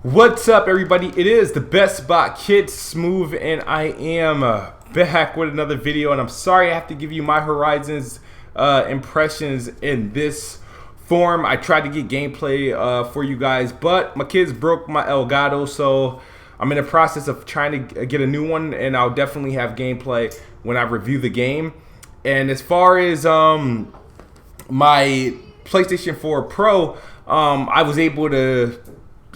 What's up, everybody? It is the Best Bot Kid Smooth, and I am back with another video. And I'm sorry I have to give you my Horizons impressions in this form. I tried to get gameplay for you guys, but my kids broke my Elgato, so I'm in the process of trying to get a new one, and I'll definitely have gameplay when I review the game. And as far as my PlayStation 4 Pro, I was able to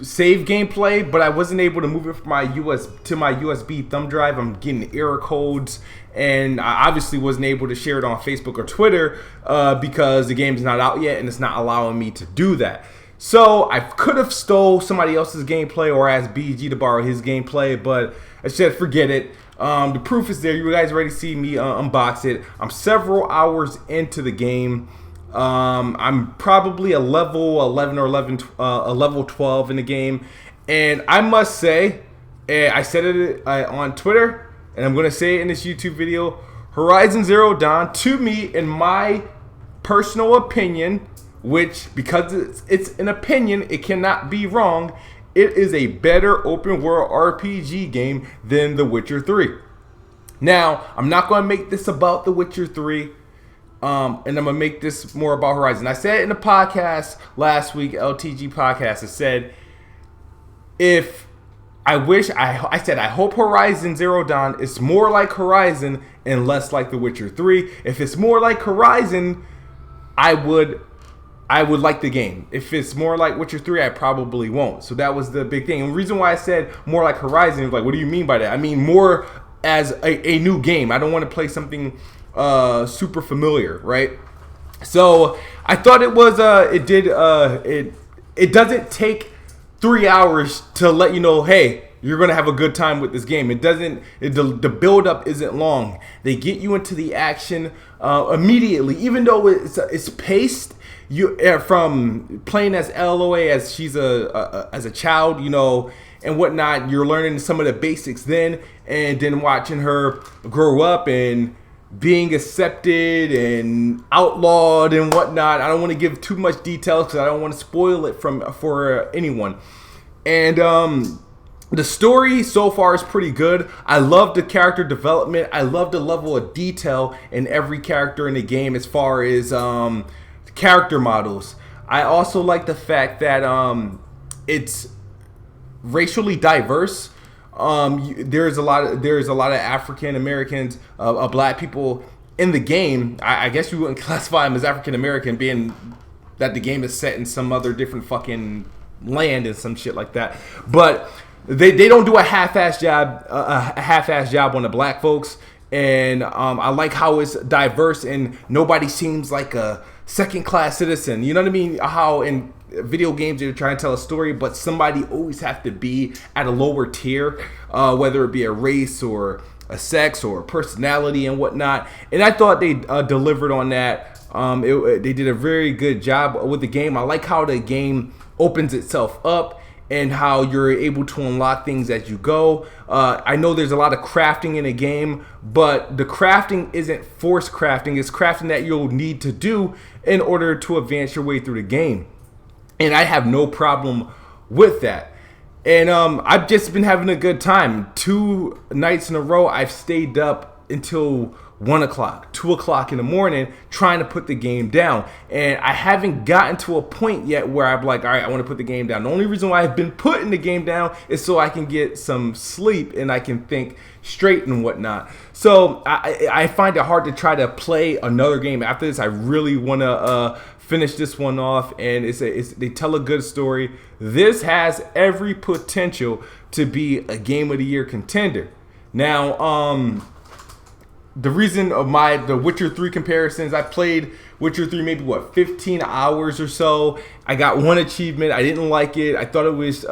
save gameplay, but I wasn't able to move it from my USB thumb drive. I'm getting error codes, and I obviously wasn't able to share it on Facebook or Twitter because the game's not out yet, and it's not allowing me to do that. So I could have stole somebody else's gameplay or asked BG to borrow his gameplay, but I said forget it. The proof is there. You guys already see me unbox it. I'm several hours into the game. I'm probably a level 11 or a level 12 in the game, and I must say, I said it on Twitter, and I'm gonna say it in this YouTube video. Horizon Zero Dawn, to me, in my personal opinion, which because it's an opinion, it cannot be wrong. It is a better open world RPG game than The Witcher 3. Now, I'm not gonna make this about The Witcher 3. And I'm gonna make this more about Horizon. I said it in the podcast last week, LTG podcast. I said, I said I hope Horizon Zero Dawn is more like Horizon and less like The Witcher 3. If it's more like Horizon, I would like the game. If it's more like Witcher 3, I probably won't. So that was the big thing. And the reason why I said more like Horizon, like, what do you mean by that? I mean more as a new game. I don't want to play something super familiar, right? So I thought it was it doesn't take 3 hours to let you know, hey, you're gonna have a good time with this game. The build up isn't long. They get you into the action immediately, even though it's paced. You from playing as Aloy as she's as a child, you know, and whatnot. You're learning some of the basics then, and then watching her grow up and being accepted and outlawed and whatnot. I don't want to give too much details because I don't want to spoil it for anyone. And the story so far is pretty good. I love the character development. I love the level of detail in every character in the game as far as character models. I also like the fact that it's racially diverse. There's a lot of African Americans, black people in the game. I guess you wouldn't classify them as African American, being that the game is set in some other different fucking land and some shit like that. But they don't do a half-ass job on the black folks. And I like how it's diverse and nobody seems like a second-class citizen. You know what I mean? How in video games you're trying to tell a story, but somebody always have to be at a lower tier, whether it be a race or a sex or a personality and whatnot. And I thought they delivered on that. They did a very good job with the game. I like how the game opens itself up and how you're able to unlock things as you go. I know there's a lot of crafting in the game, but the crafting isn't forced crafting. It's crafting that you'll need to do in order to advance your way through the game. And I have no problem with that. And I've just been having a good time. 2 nights in a row, I've stayed up until 1 o'clock, 2 o'clock in the morning trying to put the game down. And I haven't gotten to a point yet where I'm like, all right, I want to put the game down. The only reason why I've been putting the game down is so I can get some sleep and I can think straight and whatnot. So I find it hard to try to play another game after this. I really want to finish this one off, and they tell a good story. This has every potential to be a Game of the Year contender. Now, the reason of the Witcher 3 comparisons, I played Witcher 3 maybe 15 hours or so. I got 1 achievement. I didn't like it. I thought it was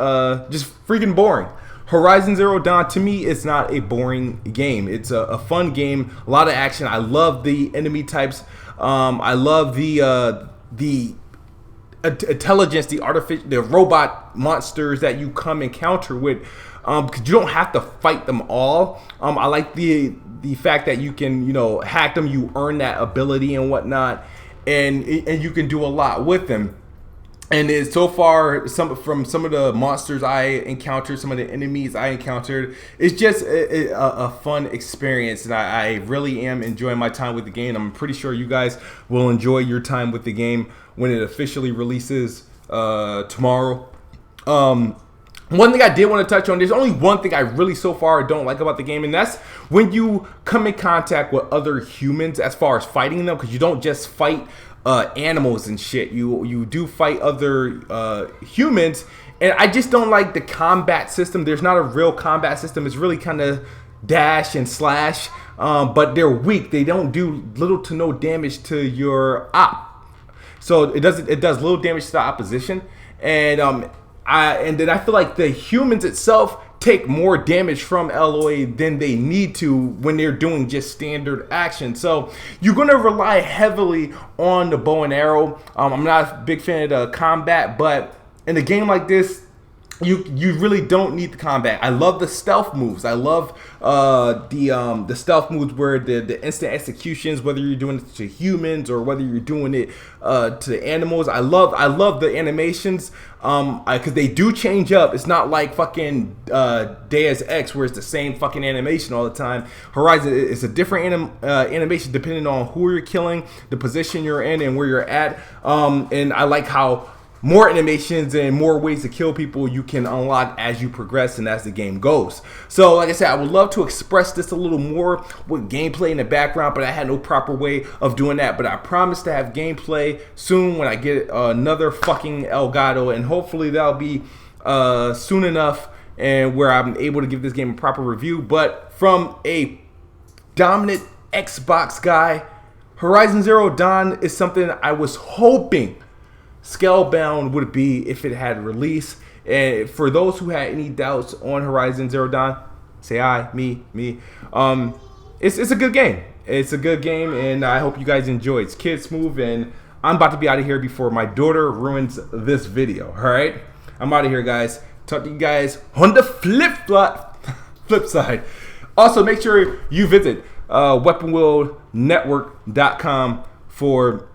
just freaking boring. Horizon Zero Dawn, to me, it's not a boring game. It's a fun game, a lot of action. I love the enemy types. I love the intelligence, the robot monsters that you come encounter with, because you don't have to fight them all. I like the fact that you can, hack them, you earn that ability and whatnot, and you can do a lot with them. And it's so far from some of the monsters I encountered, some of the enemies I encountered, it's just a fun experience, and I really am enjoying my time with the game. I'm pretty sure you guys will enjoy your time with the game when it officially releases tomorrow. One thing I did want to touch on, there's only one thing I really so far don't like about the game, and that's when you come in contact with other humans as far as fighting them, because you don't just fight animals and shit. You do fight other humans, and I just don't like the combat system. There's not a real combat system. It's really kind of dash and slash, but they're weak. They don't do little to no damage to your op. So it does little damage to the opposition, and then I feel like the humans itself take more damage from Aloy than they need to when they're doing just standard action. So you're going to rely heavily on the bow and arrow. I'm not a big fan of the combat, but in a game like this, you really don't need the combat. I love the stealth moves. I love the stealth moves where the instant executions, whether you're doing it to humans or whether you're doing it to animals. I love the animations because they do change up. It's not like fucking Deus Ex where it's the same fucking animation all the time. Horizon is a different animation depending on who you're killing, the position you're in, and where you're at. And I like how more animations and more ways to kill people you can unlock as you progress and as the game goes. So like I said, I would love to express this a little more with gameplay in the background, but I had no proper way of doing that. But I promise to have gameplay soon when I get another fucking Elgato, and hopefully that'll be soon enough and where I'm able to give this game a proper review. But from a dominant Xbox guy, Horizon Zero Dawn is something I was hoping Scalebound would be if it had released. And for those who had any doubts on Horizon Zero Dawn, say I, me. It's a good game. It's a good game, and I hope you guys enjoy. It's Kid Smooth, and I'm about to be out of here before my daughter ruins this video. All right, I'm out of here, guys. Talk to you guys on the flip side. Also, make sure you visit weaponwheelnetwork.com for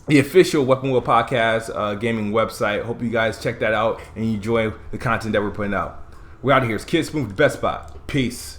the official Weapon Wheel Podcast gaming website. Hope you guys check that out and you enjoy the content that we're putting out. We're out of here. It's Kid Smooth, the best spot. Peace.